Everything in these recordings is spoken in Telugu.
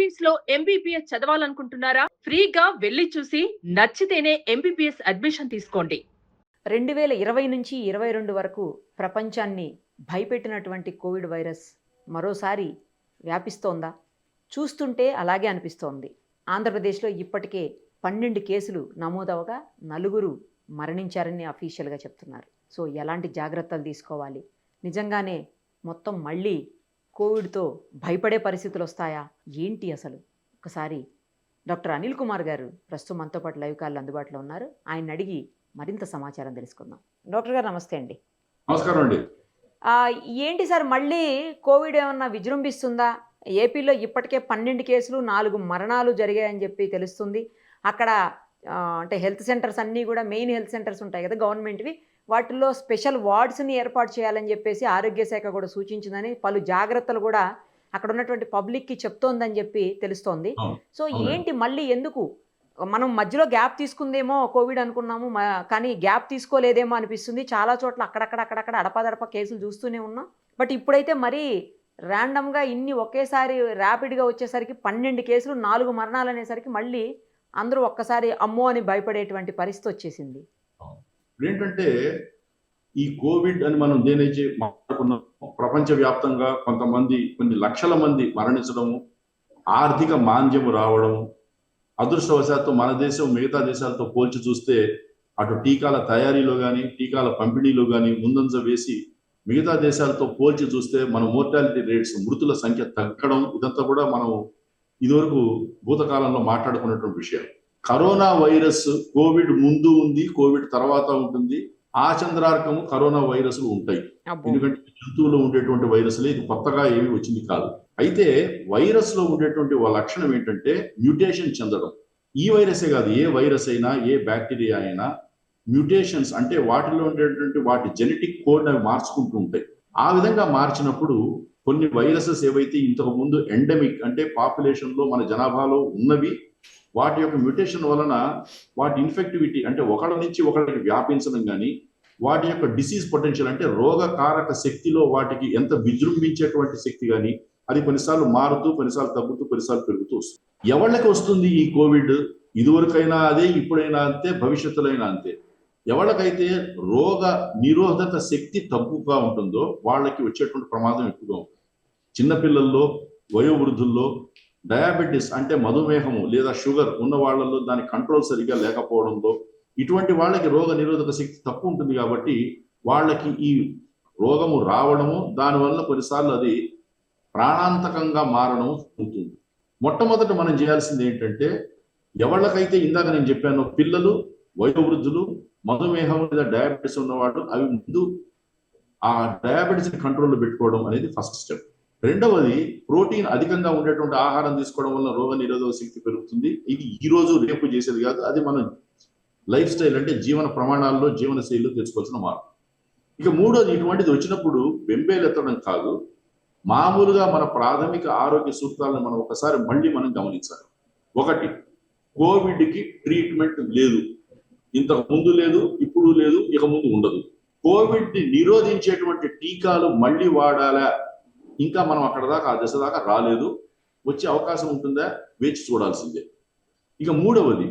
ఫిలిప్పీన్స్ లో ఎంబీబీఎస్ చదవాలనుకుంటున్నారా? ఫ్రీగా వెళ్లి చూసి నచ్చితేనే ఎంబీబీఎస్ అడ్మిషన్ తీసుకోండి. 2020 నుంచి 22 వరకు ప్రపంచాన్ని భయపెట్టినటువంటి కోవిడ్ వైరస్ మరోసారి వ్యాపిస్తోందా? చూస్తుంటే అలాగే అనిపిస్తోంది. ఆంధ్రప్రదేశ్లో ఇప్పటికే 12 కేసులు నమోదవగా నలుగురు మరణించారని అఫీషియల్గా చెప్తున్నారు. సో ఎలాంటి జాగ్రత్తలు తీసుకోవాలి? నిజంగానే మొత్తం మళ్ళీ కోవిడ్తో భయపడే పరిస్థితులు వస్తాయా? ఏంటి అసలు? ఒకసారి డాక్టర్ అనిల్ కుమార్ గారు ప్రస్తుతం మనతో పాటు లైవ్ కాల్ అందుబాటులో ఉన్నారు. ఆయన అడిగి మరింత సమాచారం తెలుసుకుందాం. డాక్టర్ గారు నమస్తే అండి. నమస్కారం అండి. ఏంటి సార్ మళ్ళీ కోవిడ్ ఏమన్నా విజృంభిస్తుందా? ఏపీలో ఇప్పటికే 12 కేసులు 4 మరణాలు జరిగాయని చెప్పి తెలుస్తుంది. అక్కడ అంటే హెల్త్ సెంటర్స్ అన్నీ కూడా మెయిన్ హెల్త్ సెంటర్స్ ఉంటాయి కదా గవర్నమెంట్వి, వాటిల్లో స్పెషల్ వార్డ్స్ని ఏర్పాటు చేయాలని చెప్పేసి ఆరోగ్య శాఖ కూడా సూచించిందని, పలు జాగ్రత్తలు కూడా అక్కడ ఉన్నటువంటి పబ్లిక్కి చెప్తోందని చెప్పి తెలుస్తోంది. సో ఏంటి మళ్ళీ ఎందుకు? మనం మధ్యలో గ్యాప్ తీసుకుందేమో కోవిడ్ అనుకున్నాము, కానీ గ్యాప్ తీసుకోలేదేమో అనిపిస్తుంది. చాలా చోట్ల అక్కడక్కడ అడపాదడప కేసులు చూస్తూనే ఉన్నాం. బట్ ఇప్పుడైతే మరీ ర్యాండమ్గా ఇన్ని ఒకేసారి ర్యాపిడ్గా వచ్చేసరికి 12 కేసులు 4 మరణాలు అనేసరికి మళ్ళీ అందరూ ఒక్కసారి అమ్మో అని భయపడేటువంటి పరిస్థితి వచ్చేసింది. ఏంటంటే ఈ కోవిడ్ అని మనం దేనైతే మాట్లాడుకున్నాం, ప్రపంచవ్యాప్తంగా కొన్ని లక్షల మంది మరణించడము, ఆర్థిక మాంద్యము రావడము, అదృష్టవశాత్తు మన దేశం మిగతా దేశాలతో పోల్చి చూస్తే అటు టీకాల తయారీలో కానీ టీకాల పంపిణీలో కానీ ముందంజ వేసి మిగతా దేశాలతో పోల్చి చూస్తే మన మోర్టాలిటీ రేట్స్, మృతుల సంఖ్య తగ్గడం, ఇదంతా కూడా మనం ఇదివరకు భూతకాలంలో మాట్లాడుకున్నటువంటి విషయం. కరోనా వైరస్ కోవిడ్ ముందు ఉంది, కోవిడ్ తర్వాత ఉంటుంది. ఆ చంద్రార్కము కరోనా వైరస్లు ఉంటాయి. ఎందుకంటే జంతువులో ఉండేటువంటి వైరస్లే, ఇది కొత్తగా ఏమీ వచ్చింది కాదు. అయితే వైరస్ లో ఉండేటువంటి లక్షణం ఏంటంటే మ్యూటేషన్ చెందడం. ఈ వైరసే కాదు, ఏ వైరస్ అయినా ఏ బ్యాక్టీరియా అయినా మ్యూటేషన్స్ అంటే వాటిలో ఉండేటువంటి వాటి జెనెటిక్ కోడ్ అవి మార్చుకుంటూ ఉంటాయి. ఆ విధంగా మార్చినప్పుడు కొన్ని వైరసెస్ ఏవైతే ఇంతకు ముందు ఎండమిక్ అంటే పాపులేషన్ లో మన జనాభాలో ఉన్నవి, వాటి యొక్క మ్యూటేషన్ వలన వాటి ఇన్ఫెక్టివిటీ అంటే ఒకళ్ళ నుంచి ఒకళ్ళకి వ్యాపించడం కానీ, వాటి యొక్క డిసీజ్ పొటెన్షియల్ అంటే రోగకారక శక్తిలో వాటికి ఎంత విజృంభించేటువంటి శక్తి కానీ, అది కొన్నిసార్లు మారుతూ, కొన్నిసార్లు తగ్గుతూ, కొన్నిసార్లు పెరుగుతూ వస్తుంది. ఎవళ్ళకి వస్తుంది ఈ కోవిడ్? ఇదివరకైనా అదే, ఇప్పుడైనా అంతే, భవిష్యత్తులో అయినా అంతే. ఎవరికైతే రోగ నిరోధక శక్తి తక్కువగా ఉంటుందో వాళ్ళకి వచ్చేటువంటి ప్రమాదం ఎక్కువగా ఉంటుంది. చిన్నపిల్లల్లో, వయోవృద్ధుల్లో, డయాబెటీస్ అంటే మధుమేహము లేదా షుగర్ ఉన్న వాళ్ళల్లో దాని కంట్రోల్ సరిగ్గా లేకపోవడంలో, ఇటువంటి వాళ్ళకి రోగ నిరోధక శక్తి తక్కువ ఉంటుంది. కాబట్టి వాళ్ళకి ఈ రోగము రావడము, దానివల్ల కొన్నిసార్లు అది ప్రాణాంతకంగా మారడము ఉంటుంది. మొట్టమొదట మనం చేయాల్సింది ఏంటంటే, ఎవళ్ళకైతే ఇందాక నేను చెప్పాను, పిల్లలు, వయోవృద్ధులు, మధుమేహం లేదా డయాబెటీస్ ఉన్నవాళ్ళు, అవి ముందు ఆ డయాబెటీస్ని కంట్రోల్లో పెట్టుకోవడం అనేది ఫస్ట్ స్టెప్. రెండవది, ప్రోటీన్ అధికంగా ఉండేటువంటి ఆహారం తీసుకోవడం వల్ల రోగ నిరోధక శక్తి పెరుగుతుంది. ఇది ఈ రోజు రేపు చేసేది కాదు, అది మనం లైఫ్ స్టైల్ అంటే జీవన ప్రమాణాల్లో, జీవన శైలిలో తెచ్చుకోవాల్సిన మార్పు. ఇక మూడోది, ఇటువంటిది వచ్చినప్పుడు బెంబేలెత్తడం కాదు, మామూలుగా మన ప్రాథమిక ఆరోగ్య సూత్రాలను మనం ఒకసారి మళ్ళీ మనం గమనించాలి. ఒకటి, కోవిడ్కి ట్రీట్మెంట్ లేదు, ఇంతకు ముందు లేదు, ఇప్పుడు లేదు, ఇక ముందు ఉండదు. కోవిడ్ని నిరోధించేటువంటి టీకాలు మళ్ళీ వాడాలా? ఇంకా మనం అక్కడ దాకా, ఆ దశ దాకా రాలేదు. వచ్చే అవకాశం ఉంటుందా? వేచి చూడాల్సిందే. ఇక మూడవది,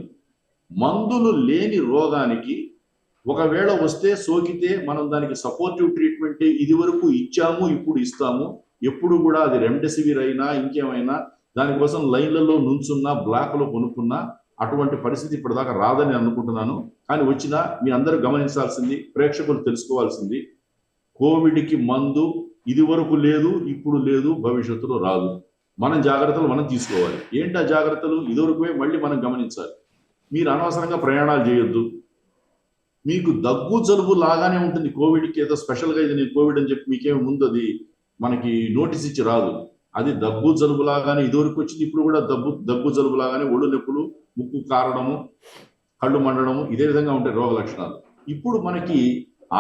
మందులు లేని రోగానికి ఒకవేళ వస్తే, సోకితే మనం దానికి సపోర్టివ్ ట్రీట్మెంటే ఇది వరకు ఇచ్చాము, ఇప్పుడు ఇస్తాము. ఎప్పుడు కూడా అది రెమ్డెసివిర్ అయినా ఇంకేమైనా దానికోసం లైన్లలో నుంచున్నా, బ్లాక్లో కొనుక్కున్నా అటువంటి పరిస్థితి ఇప్పటిదాకా రాదని అనుకుంటున్నాను. కానీ వచ్చినా మీ అందరూ గమనించాల్సింది, ప్రేక్షకులు తెలుసుకోవాల్సింది, కోవిడ్కి మందు ఇది వరకు లేదు, ఇప్పుడు లేదు, భవిష్యత్తులో రాదు. మనం జాగ్రత్తలు మనం తీసుకోవాలి. ఏంటి ఆ జాగ్రత్తలు? ఇదివరకువే మళ్ళీ మనం గమనించాలి. మీరు అనవసరంగా ప్రయాణాలు చేయొద్దు. మీకు దగ్గు జలుబు లాగానే ఉంటుంది. కోవిడ్కి ఏదో స్పెషల్గా ఇది నేను కోవిడ్ అని చెప్పి మీకేమి ముందు అది మనకి నోటీస్ ఇచ్చి రాదు. అది దగ్గు జలుబు లాగానే ఇదివరకు వచ్చింది, ఇప్పుడు కూడా దగ్గు జలుబు లాగానే ఒళ్ళు నొప్పులు, ముక్కు కారడము, కళ్ళు మండడము, ఇదే విధంగా ఉంటాయి రోగ లక్షణాలు. ఇప్పుడు మనకి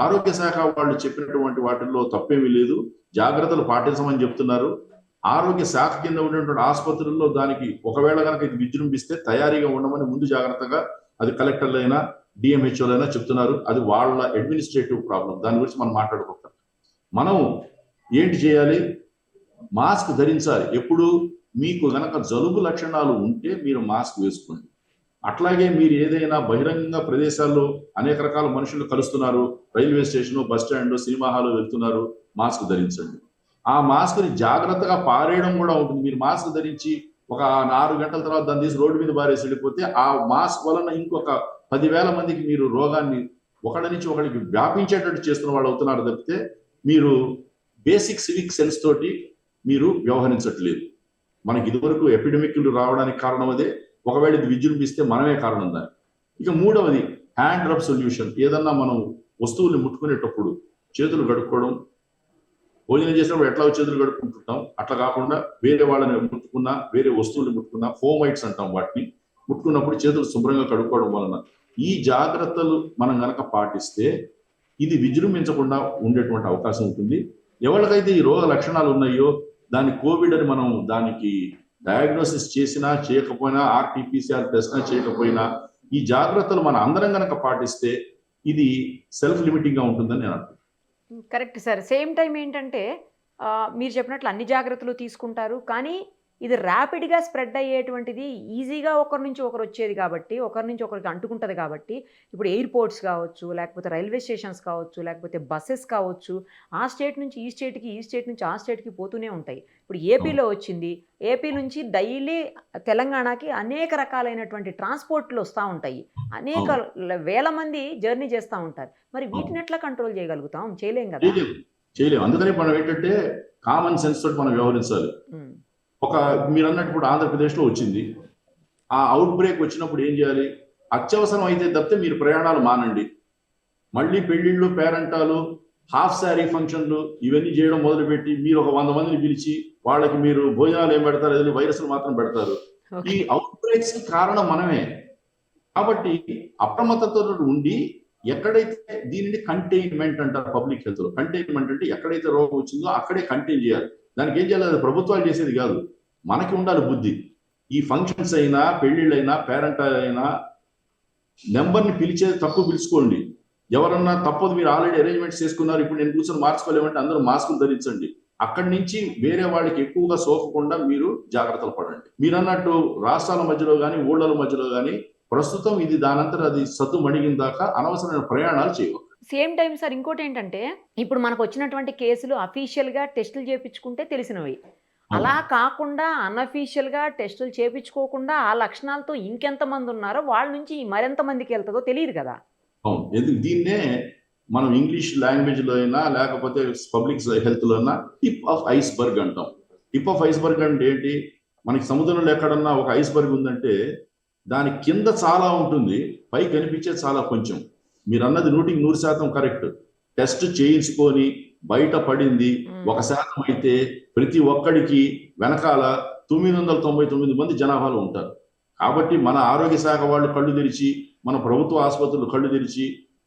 ఆరోగ్య శాఖ వాళ్ళు చెప్పినటువంటి వాటిల్లో తప్పేమీ లేదు, జాగ్రత్తలు పాటించమని చెప్తున్నారు. ఆరోగ్య శాఖ కింద ఉన్నటువంటి ఆసుపత్రుల్లో దానికి ఒకవేళ కనుక ఇది విజృంభిస్తే తయారీగా ఉండమని ముందు జాగ్రత్తగా అది కలెక్టర్లైనా డిఎంహెచ్ఓలైనా చెప్తున్నారు. అది వాళ్ళ అడ్మినిస్ట్రేటివ్ ప్రాబ్లం, దాని గురించి మనం మాట్లాడుకుంటాం. మనం ఏంటి చేయాలి? మాస్క్ ధరించాలి. ఎప్పుడు మీకు గనక జలుబు లక్షణాలు ఉంటే మీరు మాస్క్ వేసుకోండి. అట్లాగే మీరు ఏదైనా బహిరంగ ప్రదేశాల్లో అనేక రకాల మనుషులు కలుస్తున్నారు, railway station, bus stand, cinema hall వెళ్తున్నారు, మాస్క్ ధరించండి. ఆ మాస్క్ని జాగ్రత్తగా పారేయడం కూడా ఉంటుంది. మీరు మాస్క్ ధరించి ఒక 4 గంటల తర్వాత దాన్ని తీసి రోడ్డు మీద పారేసి వెళ్ళిపోతే ఆ మాస్క్ వలన ఇంకొక 10,000 మందికి మీరు రోగాన్ని ఒకళ్ళ నుంచి ఒకరికి వ్యాపించేటట్టు చేస్తున్న వాళ్ళు అవుతున్నారు తప్పితే మీరు బేసిక్ సివిక్ సెన్స్ తోటి మీరు వ్యవహరించట్లేదు. మనకి ఇదివరకు ఎపిడమిక్లు రావడానికి కారణం అదే. ఒకవేళ ఇది విజృంభిస్తే మనమే కారణం దాన్ని. ఇక మూడవది హ్యాండ్ రబ్ సొల్యూషన్. ఏదన్నా మనం వస్తువుల్ని ముట్టుకునేటప్పుడు చేతులు కడుక్కోవడం, భోజనం చేసినప్పుడు ఎట్లా చేతులు కడుక్కుంటుంటాం అట్లా కాకుండా వేరే వాళ్ళని ముట్టుకున్నా, వేరే వస్తువుల్ని ముట్టుకున్నా, ఫోమైట్స్ అంటాం వాటిని, ముట్టుకున్నప్పుడు చేతులు శుభ్రంగా కడుక్కోవడం వలన ఈ జాగ్రత్తలు మనం గనక పాటిస్తే ఇది విజృంభించకుండా ఉండేటువంటి అవకాశం ఉంటుంది. ఎవరికైతే ఈ రోగ లక్షణాలు ఉన్నాయో దాన్ని కోవిడ్ అని మనం దానికి డయాగ్నోసిస్ చేసినా చేయకపోయినా, ఆర్టీపీసీఆర్ టెస్ట్ చేయకపోయినా ఈ జాగ్రత్తలు మన అందరం గనక పాటిస్తే ఇది సెల్ఫ్ లిమిటింగ్ గా ఉంటుందని నేను అనుకుంటున్నాను. Correct sir. సేమ్ టైం ఏంటంటే మీరు చెప్పినట్లు అన్ని జాగ్రత్తలు తీసుకుంటారు, కానీ ఇది ర్యాపిడ్గా స్ప్రెడ్ అయ్యేటువంటిది, ఈజీగా ఒకరి నుంచి ఒకరు వచ్చేది కాబట్టి, ఒకరి నుంచి ఒకరికి అంటుకుంటుంది కాబట్టి, ఇప్పుడు ఎయిర్పోర్ట్స్ కావచ్చు, లేకపోతే రైల్వే స్టేషన్స్ కావచ్చు, లేకపోతే బస్సెస్ కావచ్చు, ఆ స్టేట్ నుంచి ఈ స్టేట్కి, ఈ స్టేట్ నుంచి ఆ స్టేట్కి పోతూనే ఉంటాయి. ఇప్పుడు ఏపీలో వచ్చింది, ఏపీ నుంచి డైలీ తెలంగాణకి అనేక రకాలైనటువంటి ట్రాన్స్పోర్ట్లు వస్తూ ఉంటాయి, అనేక వేల మంది జర్నీ చేస్తూ ఉంటారు. మరి వీటిని ఎట్లా కంట్రోల్ చేయగలుగుతాం? చేయలేం కదా. చేయలేము. అందుకని మనం ఏంటంటే కామన్ సెన్స్ తోటి మనం వ్యవహరించాలి. మీరు అన్నట్టు ఇప్పుడు ఆంధ్రప్రదేశ్లో వచ్చింది, ఆ అవుట్ బ్రేక్ వచ్చినప్పుడు ఏం చేయాలి? అత్యవసరం అయితే తప్పితే మీరు ప్రయాణాలు మానండి. మళ్ళీ పెళ్లిళ్ళు, పేరెంటాలు, హాఫ్ శారీ ఫంక్షన్లు ఇవన్నీ చేయడం మొదలుపెట్టి మీరు ఒక 100 మందిని పిలిచి వాళ్ళకి మీరు భోజనాలు ఏం పెడతారు, ఏదైనా వైరస్లు మాత్రం పెడతారు. ఈ అవుట్ బ్రేక్స్ కారణం మనమే. కాబట్టి అప్రమత్తతో ఉండి ఎక్కడైతే దీనిని కంటైన్మెంట్ అంటారు పబ్లిక్ హెల్త్ లో. కంటైన్మెంట్ అంటే ఎక్కడైతే రోగం వచ్చిందో అక్కడే కంటైన్ చేయాలి. దానికి ఏం చేయాలి? అది ప్రభుత్వాలు చేసేది కాదు, మనకి ఉండాలి బుద్ధి. ఈ ఫంక్షన్స్ అయినా, పెళ్లిళ్ళైనా, పేరెంట్ అయినా నెంబర్ని పిలిచేది తక్కువ పిలుచుకోండి. ఎవరన్నా తప్పదు, మీరు ఆల్రెడీ అరేంజ్మెంట్స్ చేసుకున్నారు, ఇప్పుడు నేను కూర్చొని మార్చుకోలేమంటే అందరూ మాస్కులు ధరించండి. అక్కడి నుంచి వేరే వాళ్ళకి ఎక్కువగా సోకకుండా మీరు జాగ్రత్తలు పడండి. మీరు అన్నట్టు రాష్ట్రాల మధ్యలో కానీ, ఊళ్ళల మధ్యలో కానీ ప్రస్తుతం ఇది దానంతరం అది సద్దు మణిగిన దాకా అనవసరమైన ప్రయాణాలు చేయవచ్చు. సేమ్ టైం సార్, ఇంకోటి ఏంటంటే ఇప్పుడు మనకు వచ్చినటువంటి కేసులు అఫీషియల్గా టెస్టులు చేయించుకుంటే తెలిసినవి, అలా కాకుండా అన్అఫీషియల్గా టెస్టులు చేయించుకోకుండా ఆ లక్షణాలతో ఇంకెంతమంది ఉన్నారో వాళ్ళ నుంచి మరింత మందికి వెళ్తుందో తెలియదు కదా. అవును, ఎందుకు దీన్నే మనం ఇంగ్లీష్ లాంగ్వేజ్ లో అయినా లేకపోతే పబ్లిక్ హెల్త్ లో అయినా టిప్ ఆఫ్ ఐస్బర్గ్ అంటాం. టిప్ ఆఫ్ ఐస్బర్గ్ అంటే ఏంటి? మనకి సముద్రంలో ఎక్కడన్నా ఒక ఐస్బర్గ్ ఉందంటే దాని కింద చాలా ఉంటుంది, పై కనిపించేది చాలా కొంచెం. మీరు అన్నది 100% కరెక్ట్. టెస్ట్ చేయించుకొని బయట పడింది 1% అయితే ప్రతి ఒక్కడికి వెనకాల 999 మంది జనాభాలో ఉంటారు. కాబట్టి మన ఆరోగ్య శాఖ వాళ్ళు కళ్ళు తెరిచి, మన ప్రభుత్వ ఆసుపత్రులు కళ్ళు తెరిచి,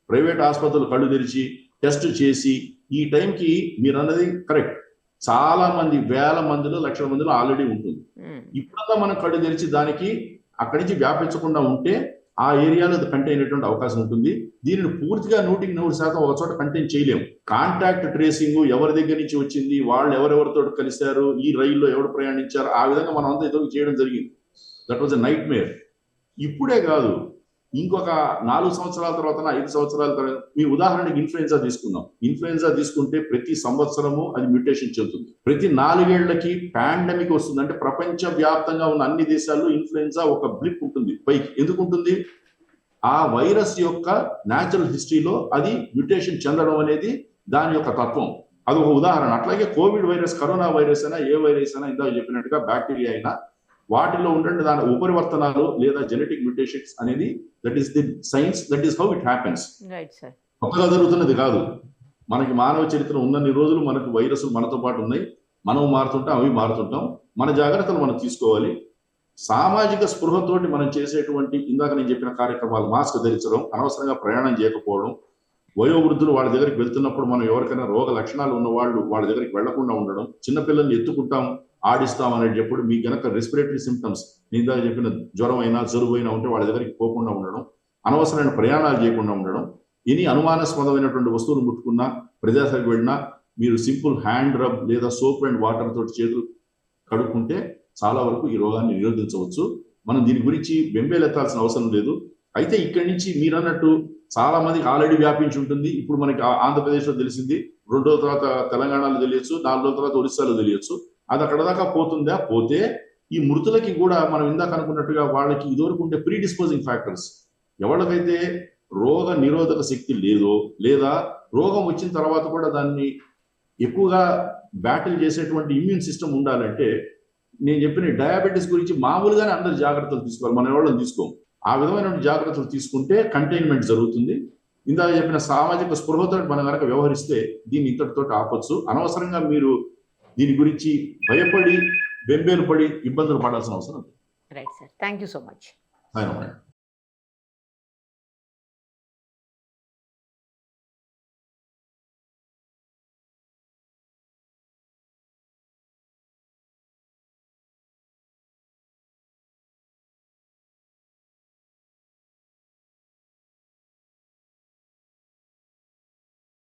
ప్రైవేట్ ఆసుపత్రులు కళ్ళు తెరిచి టెస్ట్ చేసి, ఈ టైంకి మీరు అన్నది కరెక్ట్, చాలా మంది వేల మందిలో, లక్షల మందిలో ఆల్రెడీ ఉంటుంది. ఇప్పుడన్నా మనం కళ్ళు తెరిచి దానికి అక్కడి నుంచి వ్యాపించకుండా ఉంటే ఆ ఏరియాలో అది కంటైన్ అయ్యేటువంటి అవకాశం ఉంటుంది. దీనిని పూర్తిగా 100% ఒక చోట కంటైన్ చేయలేము. కాంటాక్ట్ ట్రేసింగ్, ఎవరి దగ్గర నుంచి వచ్చింది, వాళ్ళు ఎవరెవరితో కలిశారు, ఈ రైల్లో ఎవరు ప్రయాణించారు, ఆ విధంగా మనం అంతా ఇదో చేయడం జరిగింది. That was a nightmare. ఇప్పుడే కాదు, ఇంకొక 4 సంవత్సరాల తర్వాత, 5 సంవత్సరాల తర్వాత, మీ ఉదాహరణకి ఇన్ఫ్లుయెన్జా తీసుకుందాం. ఇన్ఫ్లుయెన్జా తీసుకుంటే ప్రతి సంవత్సరము అది మ్యూటేషన్ చెందుతుంది. ప్రతి 4 ఏళ్లకి పాండమిక్ వస్తుంది. అంటే ప్రపంచ వ్యాప్తంగా ఉన్న అన్ని దేశాల్లో ఇన్ఫ్లుయెన్జా ఒక బ్లిప్ ఉంటుంది పైకి. ఎందుకు ఉంటుంది? ఆ వైరస్ యొక్క న్యాచురల్ హిస్టరీలో అది మ్యూటేషన్ చెందడం అనేది దాని యొక్క తత్వం. అది ఒక ఉదాహరణ. అట్లాగే కోవిడ్ వైరస్, కరోనా వైరస్ అయినా, ఏ వైరస్ అయినా, ఇందాక చెప్పినట్టుగా బ్యాక్టీరియా అయినా, వాటిలో ఉండే దాని ఉపరివర్తనాలు లేదా జెనెటిక్ మ్యూటేషన్స్ అనేది that is the science, that is how it happens. కొత్తగా జరుగుతున్నది కాదు. మనకి మానవ చరిత్ర ఉన్నన్ని రోజులు మనకు వైరస్లు మనతో పాటు ఉన్నాయి. మనం మారుతుంటాం, అవి మారుతుంటాం. మన జాగ్రత్తలు మనం తీసుకోవాలి. సామాజిక స్పృహతోటి మనం చేసేటువంటి ఇందాక నేను చెప్పిన కార్యక్రమాలు, మాస్క్ ధరించడం, అనవసరంగా ప్రయాణం చేయకపోవడం, వయోవృద్ధులు వాళ్ళ దగ్గరికి వెళ్తున్నప్పుడు మనం ఎవరికైనా రోగ లక్షణాలు ఉన్న వాళ్ళు వాళ్ళ దగ్గరికి వెళ్లకుండా ఉండడం, చిన్నపిల్లల్ని ఎత్తుకుంటాం, ఆడిస్తాం అనేటప్పుడు మీకు గనక రెస్పిరేటరీ సిమ్టమ్స్, ఇందాక చెప్పిన జ్వరం అయినా, జలుబు అయినా ఉంటే వాళ్ళ దగ్గరికి పోకుండా ఉండడం, అనవసరమైన ప్రయాణాలు చేయకుండా ఉండడం, ఎన్ని అనుమానాస్పదమైనటువంటి వస్తువులు ముట్టుకున్నా, ప్రదేశాలకు వెళ్ళినా మీరు సింపుల్ హ్యాండ్ రబ్ లేదా సోప్ అండ్ వాటర్ తోటి చేతులు కడుక్కుంటే చాలా వరకు ఈ రోగాన్ని నిరోధించవచ్చు. మనం దీని గురించి బెంబేలెత్తాల్సిన అవసరం లేదు. అయితే ఇక్కడి నుంచి మీరు అన్నట్టు చాలా మందికి ఆల్రెడీ వ్యాపించి ఉంటుంది. ఇప్పుడు మనకి ఆంధ్రప్రదేశ్లో తెలిసింది, 2 రోజుల తర్వాత తెలంగాణలో తెలియచ్చు, 4 రోజుల తర్వాత ఒరిస్సాలో తెలియచ్చు. అది అక్కడ దాకా పోతుందా? పోతే ఈ మృతులకి కూడా మనం ఇందాక అనుకున్నట్టుగా వాళ్ళకి ఇదివరకు ఉండే ప్రీ డిస్పోజింగ్ ఫ్యాక్టర్స్, ఎవరికైతే రోగ నిరోధక శక్తి లేదో, లేదా రోగం వచ్చిన తర్వాత కూడా దాన్ని ఎక్కువగా బ్యాటిల్ చేసేటువంటి ఇమ్యూన్ సిస్టమ్ ఉండాలంటే, నేను చెప్పిన డయాబెటీస్ గురించి మామూలుగానే అందరు జాగ్రత్తలు తీసుకోవాలి, మన ఎవరిని తీసుకోం. ఆ విధమైన జాగ్రత్తలు తీసుకుంటే కంటైన్మెంట్ జరుగుతుంది. ఇందాక చెప్పిన సామాజిక స్పృహతో మనం కనుక వ్యవహరిస్తే దీన్ని ఇంతటితో ఆపొచ్చు. అనవసరంగా మీరు దీని గురించి భయపడి బెంబేలు పడి ఇబ్బందులు పడాల్సిన అవసరం లేదు. Right sir, thank you so much. అవును.